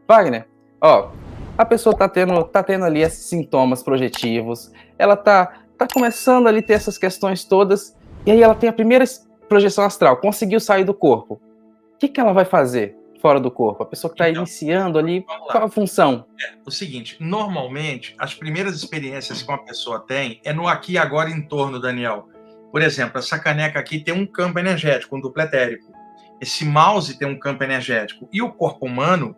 Wagner, ó, a pessoa tá tendo ali esses sintomas projetivos, ela tá começando ali a ter essas questões todas, e aí ela tem a primeira projeção astral, conseguiu sair do corpo. O que que ela vai fazer fora do corpo? A pessoa que tá Então, iniciando ali, vamos qual lá. a função? O seguinte, normalmente, as primeiras experiências que uma pessoa tem é no aqui e agora em torno, Daniel. Por exemplo, essa caneca aqui tem um campo energético, um dupletérico. Esse mouse tem um campo energético. E o corpo humano,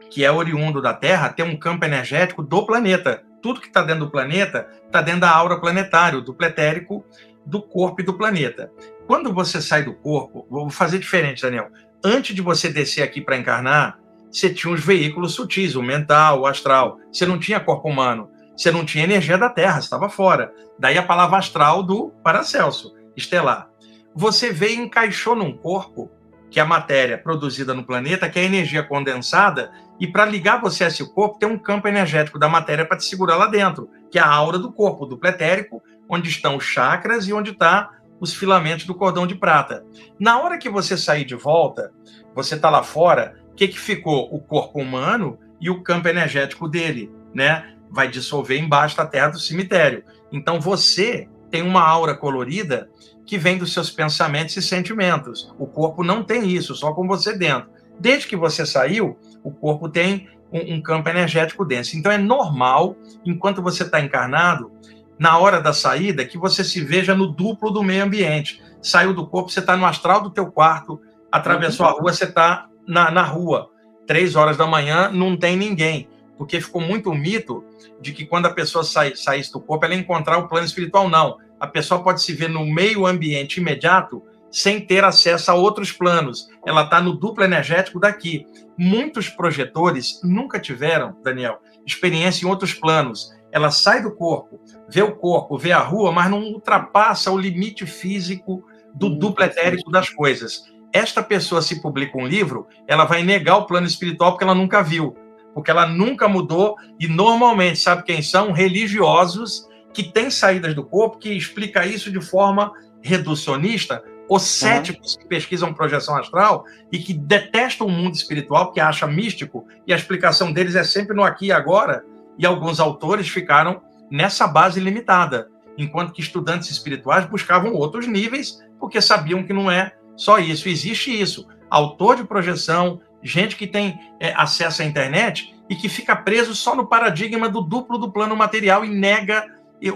que é oriundo da Terra, tem um campo energético do planeta. Tudo que está dentro do planeta está dentro da aura planetária, o dupletérico do corpo e do planeta. Quando você sai do corpo, vou fazer diferente, Daniel. Antes de você descer aqui para encarnar, você tinha os veículos sutis, o mental, o astral. Você não tinha corpo humano, você não tinha energia da Terra, você estava fora. Daí a palavra astral do Paracelso, estelar. Você veio e encaixou num corpo, que é a matéria produzida no planeta, que é a energia condensada, e para ligar você a esse corpo, tem um campo energético da matéria para te segurar lá dentro, que é a aura do corpo, do dupletérico, onde estão os chakras e onde está os filamentos do cordão de prata. Na hora que você sair de volta, você está lá fora, o que ficou? O corpo humano e o campo energético dele, né? Vai dissolver embaixo da terra do cemitério. Então você tem uma aura colorida que vem dos seus pensamentos e sentimentos. O corpo não tem isso, só com você dentro. Desde que você saiu, o corpo tem um campo energético denso. Então é normal, enquanto você está encarnado, na hora da saída, que você se veja no duplo do meio ambiente. Saiu do corpo, você está no astral do teu quarto, atravessou a rua, você está na rua. 3 horas da manhã, não tem ninguém. Porque ficou muito o mito de que quando a pessoa saísse do corpo, ela ia encontrar o plano espiritual. Não. A pessoa pode se ver no meio ambiente imediato sem ter acesso a outros planos. Ela está no duplo energético daqui. Muitos projetores nunca tiveram, Daniel, experiência em outros planos. Ela sai do corpo, vê a rua, mas não ultrapassa o limite físico do duplo etérico das coisas. Esta pessoa, se publica um livro, ela vai negar o plano espiritual porque ela nunca viu, porque ela nunca mudou, e normalmente, sabe quem são? Religiosos que têm saídas do corpo, que explica isso de forma reducionista, ou céticos que pesquisam projeção astral e que detestam o mundo espiritual, porque acha místico, e a explicação deles é sempre no aqui e agora, e alguns autores ficaram nessa base limitada, enquanto que estudantes espirituais buscavam outros níveis, porque sabiam que não é só isso. Existe isso. Autor de projeção, gente que tem acesso à internet e que fica preso só no paradigma do duplo do plano material e nega.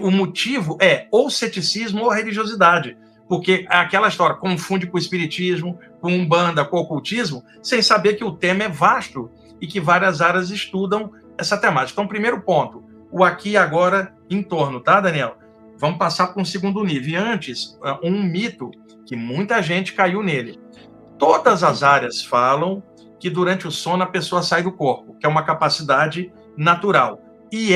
O motivo é ou ceticismo ou religiosidade, porque aquela história confunde com o espiritismo, com umbanda, com o ocultismo, sem saber que o tema é vasto e que várias áreas estudam essa temática. Então, primeiro ponto, o aqui e agora em torno, tá, Daniel? Vamos passar para um segundo nível. E antes, um mito que muita gente caiu nele. Todas as áreas falam que durante o sono a pessoa sai do corpo, que é uma capacidade natural. E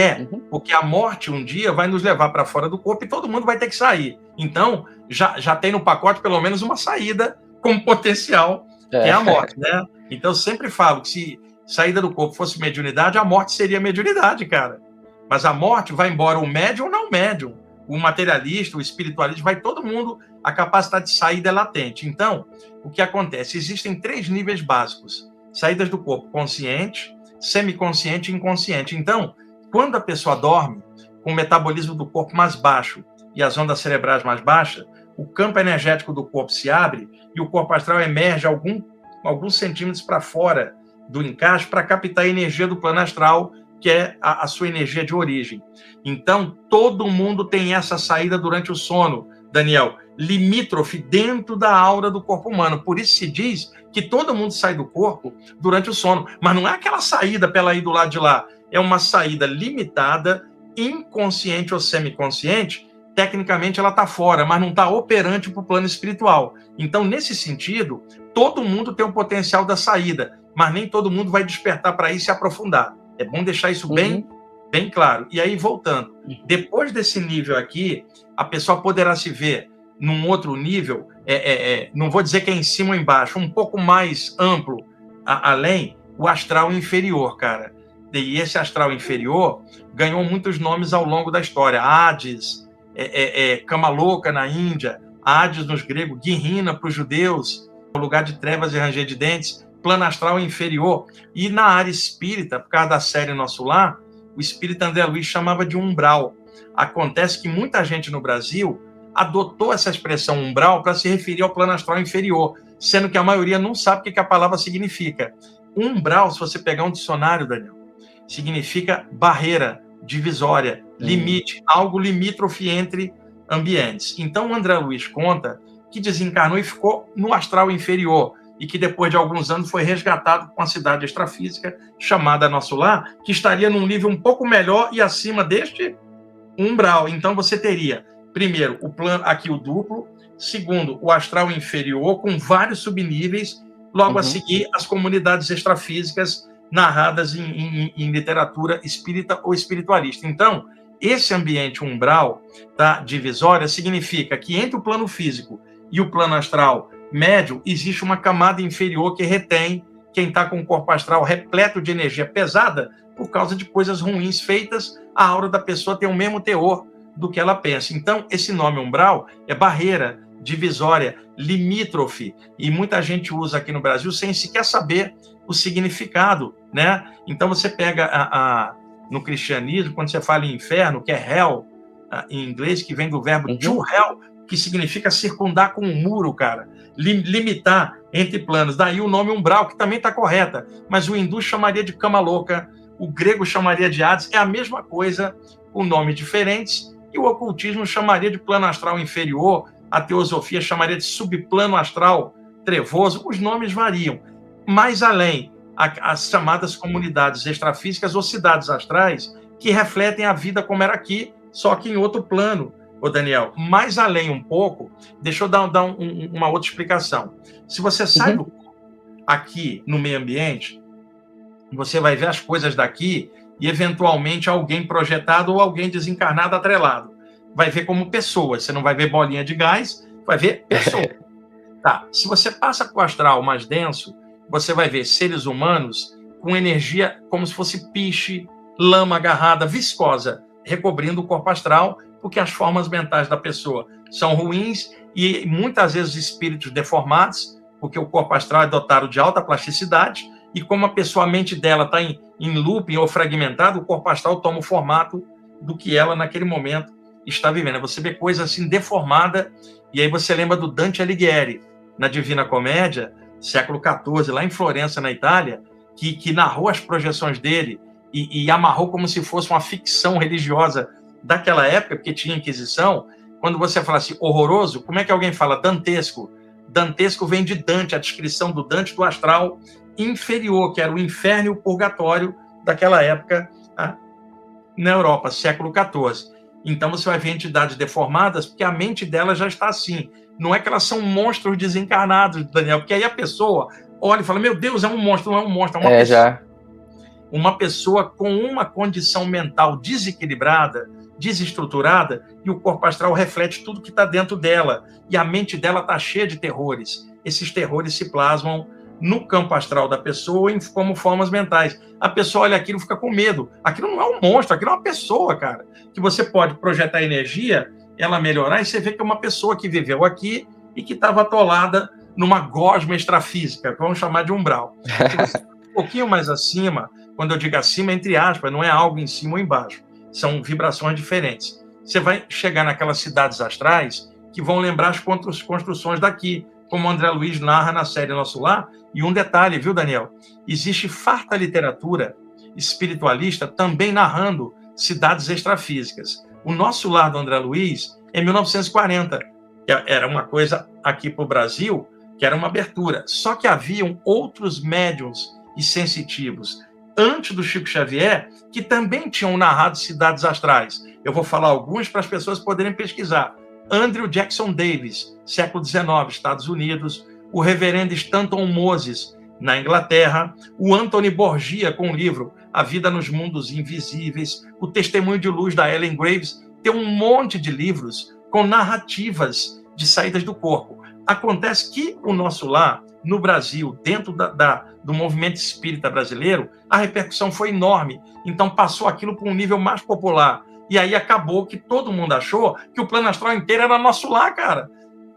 porque a morte um dia vai nos levar para fora do corpo e todo mundo vai ter que sair. Então, já tem no pacote pelo menos uma saída com potencial, que é a morte, né? Então, eu sempre falo que se saída do corpo fosse mediunidade, a morte seria mediunidade, cara. Mas a morte vai embora o médium ou não médium, o materialista, o espiritualista, vai todo mundo, a capacidade de saída é latente. Então, o que acontece? Existem 3 níveis básicos: saídas do corpo consciente, semiconsciente e inconsciente. Então, quando a pessoa dorme, com o metabolismo do corpo mais baixo e as ondas cerebrais mais baixas, o campo energético do corpo se abre e o corpo astral emerge alguns centímetros para fora do encaixe para captar a energia do plano astral, que é a sua energia de origem. Então, todo mundo tem essa saída durante o sono, Daniel, limítrofe dentro da aura do corpo humano. Por isso se diz que todo mundo sai do corpo durante o sono, mas não é aquela saída para ela ir do lado de lá, é uma saída limitada, inconsciente ou semiconsciente. Tecnicamente ela está fora, mas não está operante para o plano espiritual. Então, nesse sentido, todo mundo tem o potencial da saída, mas nem todo mundo vai despertar para isso e aprofundar. É bom deixar isso bem claro. E aí, voltando, depois desse nível aqui, a pessoa poderá se ver num outro nível, não vou dizer que é em cima ou embaixo, um pouco mais amplo, além, o astral inferior, cara. E esse astral inferior ganhou muitos nomes ao longo da história. Hades, Kamaloka na Índia, Hades nos gregos, Guirrina para os judeus, o lugar de trevas e ranger de dentes. plano astral inferior. E na área espírita, por causa da série Nosso Lar, o espírita André Luiz chamava de umbral. Acontece que muita gente no Brasil adotou essa expressão umbral para se referir ao plano astral inferior, sendo que a maioria não sabe o que a palavra significa. Umbral, se você pegar um dicionário, Daniel, significa barreira, divisória, limite, algo limítrofe entre ambientes. Então, o André Luiz conta que desencarnou e ficou no astral inferior, e que depois de alguns anos foi resgatado com a cidade extrafísica chamada Nosso Lar, que estaria num nível um pouco melhor e acima deste umbral. Então, você teria, primeiro, o plano, aqui o duplo, segundo, o astral inferior, com vários subníveis, logo a seguir, as comunidades extrafísicas narradas em literatura espírita ou espiritualista. Então, esse ambiente umbral, tá, divisória, significa que entre o plano físico e o plano astral médio, existe uma camada inferior que retém quem está com o corpo astral repleto de energia pesada por causa de coisas ruins feitas, a aura da pessoa tem o mesmo teor do que ela pensa. Então, esse nome umbral é barreira, divisória, limítrofe, e muita gente usa aqui no Brasil sem sequer saber o significado, né? Então, você pega no cristianismo, quando você fala em inferno, que é hell, em inglês, que vem do verbo to hell, que significa circundar com um muro, cara, limitar entre planos. Daí o nome umbral, que também está correta, mas o hindu chamaria de cama louca, o grego chamaria de Hades, é a mesma coisa, com nomes diferentes, e o ocultismo chamaria de plano astral inferior, a teosofia chamaria de subplano astral trevoso, os nomes variam. Mais além, as chamadas comunidades extrafísicas ou cidades astrais, que refletem a vida como era aqui, só que em outro plano. Ô Daniel, mais além um pouco, deixa eu dar uma outra explicação. Se você sai do corpo aqui no meio ambiente, você vai ver as coisas daqui e, eventualmente, alguém projetado ou alguém desencarnado atrelado. Vai ver como pessoas, você não vai ver bolinha de gás, vai ver pessoas. Tá. Se você passa para o astral mais denso, você vai ver seres humanos com energia como se fosse piche, lama agarrada, viscosa, recobrindo o corpo astral, porque as formas mentais da pessoa são ruins e muitas vezes espíritos deformados, porque o corpo astral é dotado de alta plasticidade, e como a mente dela está em looping ou fragmentado, o corpo astral toma o formato do que ela naquele momento está vivendo. Você vê coisa assim deformada, e aí você lembra do Dante Alighieri, na Divina Comédia, século XIV, lá em Florença, na Itália, que narrou as projeções dele e amarrou como se fosse uma ficção religiosa daquela época, porque tinha Inquisição. Quando você fala assim, horroroso, como é que alguém fala dantesco? Dantesco vem de Dante, a descrição do Dante do astral inferior, que era o inferno e o purgatório daquela época na Europa, século XIV. Então você vai ver entidades deformadas, porque a mente dela já está assim. Não é que elas são monstros desencarnados, Daniel, porque aí a pessoa olha e fala, meu Deus, é um monstro, não é um monstro, é uma pessoa. Já. Uma pessoa com uma condição mental desequilibrada, desestruturada, e o corpo astral reflete tudo que está dentro dela. E a mente dela está cheia de terrores. Esses terrores se plasmam no campo astral da pessoa como formas mentais. A pessoa olha aquilo e fica com medo. Aquilo não é um monstro, aquilo é uma pessoa, cara. Que você pode projetar energia, ela melhorar, e você vê que é uma pessoa que viveu aqui e que estava atolada numa gosma extrafísica, vamos chamar de umbral. Se você um pouquinho mais acima, quando eu digo acima, entre aspas, não é algo em cima ou embaixo. São vibrações diferentes. Você vai chegar naquelas cidades astrais que vão lembrar as construções daqui, como o André Luiz narra na série Nosso Lar. E um detalhe, viu, Daniel? Existe farta literatura espiritualista também narrando cidades extrafísicas. O Nosso Lar do André Luiz, em 1940, era uma coisa aqui para o Brasil, que era uma abertura. Só que haviam outros médiuns e sensitivos antes do Chico Xavier, que também tinham narrado cidades astrais. Eu vou falar alguns para as pessoas poderem pesquisar. Andrew Jackson Davis, século XIX, Estados Unidos. O reverendo Stanton Moses, na Inglaterra. O Anthony Borgia, com o livro A Vida nos Mundos Invisíveis. O Testemunho de Luz, da Ellen Graves. Tem um monte de livros com narrativas de saídas do corpo. Acontece que o Nosso Lar, no Brasil, dentro do movimento espírita brasileiro, a repercussão foi enorme. Então passou aquilo para um nível mais popular. E aí acabou que todo mundo achou que o plano astral inteiro era Nosso Lar, cara.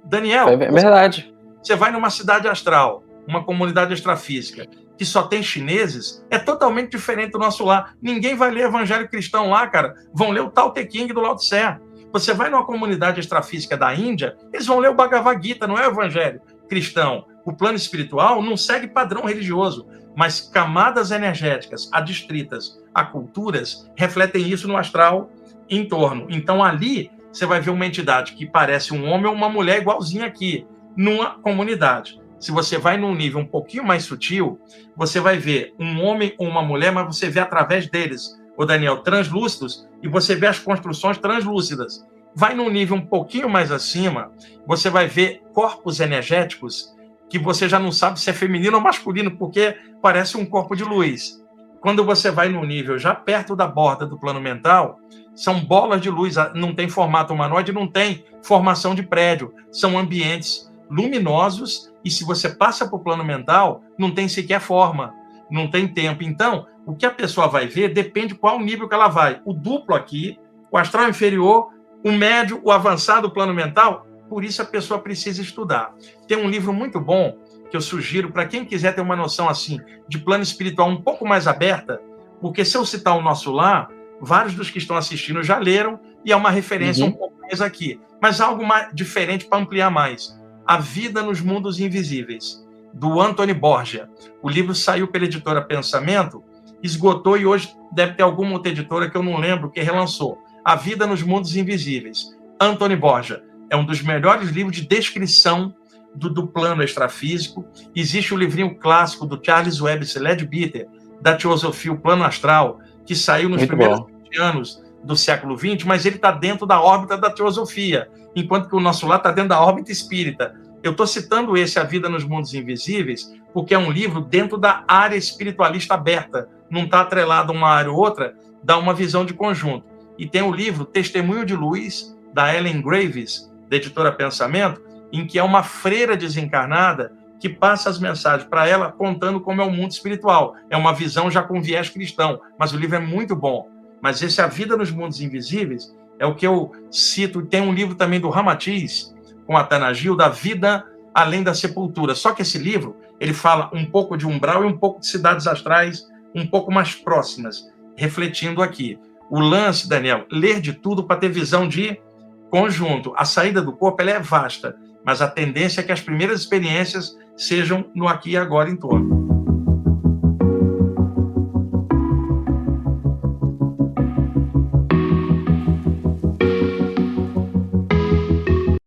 Daniel, é verdade. Você vai numa cidade astral, uma comunidade extrafísica que só tem chineses, é totalmente diferente do nosso lar. Ninguém vai ler evangelho cristão lá, cara. Vão ler o Tao Te Ching do Lao Tse. Você vai numa comunidade extrafísica da Índia, eles vão ler o Bhagavad Gita, não é o evangelho cristão. O plano espiritual não segue padrão religioso, mas camadas energéticas adstritas a culturas refletem isso no astral em torno. Então, ali, você vai ver uma entidade que parece um homem ou uma mulher igualzinha aqui, numa comunidade. Se você vai num nível um pouquinho mais sutil, você vai ver um homem ou uma mulher, mas você vê através deles, o Daniel, translúcidos, e você vê as construções translúcidas. Vai num nível um pouquinho mais acima, você vai ver corpos energéticos que você já não sabe se é feminino ou masculino, porque parece um corpo de luz. Quando você vai num nível já perto da borda do plano mental, são bolas de luz, não tem formato humanoide, não tem formação de prédio, são ambientes luminosos, e se você passa para o plano mental, não tem sequer forma, não tem tempo. Então, o que a pessoa vai ver depende qual nível que ela vai. O duplo aqui, o astral inferior, o médio, o avançado, o plano mental, por isso a pessoa precisa estudar. Tem um livro muito bom que eu sugiro para quem quiser ter uma noção assim de plano espiritual um pouco mais aberta, porque se eu citar o Nosso Lar, vários dos que estão assistindo já leram e é uma referência um pouco mais aqui, mas algo mais diferente para ampliar mais. A Vida nos Mundos Invisíveis, do Anthony Borgia. O livro saiu pela editora Pensamento, esgotou e hoje deve ter alguma outra editora que eu não lembro que relançou. A Vida nos Mundos Invisíveis. Anthony Borgia. É um dos melhores livros de descrição do plano extrafísico. Existe o livrinho clássico do Charles Webster Leadbeater, da Teosofia, o Plano Astral, que saiu nos primeiros 20 anos do século XX, mas ele está dentro da órbita da Teosofia, enquanto que o Nosso Lar está dentro da órbita espírita. Eu estou citando esse A Vida nos Mundos Invisíveis, porque é um livro dentro da área espiritualista aberta, não está atrelado a uma área ou outra, dá uma visão de conjunto. E tem o livro Testemunho de Luz, da Ellen Graves, da editora Pensamento, em que é uma freira desencarnada que passa as mensagens para ela contando como é o mundo espiritual. É uma visão já com viés cristão, mas o livro é muito bom. Mas esse A Vida nos Mundos Invisíveis é o que eu cito. Tem um livro também do Ramatiz, com a Tanagil, da Vida Além da Sepultura. Só que esse livro, ele fala um pouco de umbral e um pouco de cidades astrais, um pouco mais próximas, refletindo aqui. O lance, Daniel, ler de tudo para ter visão de conjunto. A saída do corpo ela é vasta, mas a tendência é que as primeiras experiências sejam no aqui e agora em torno.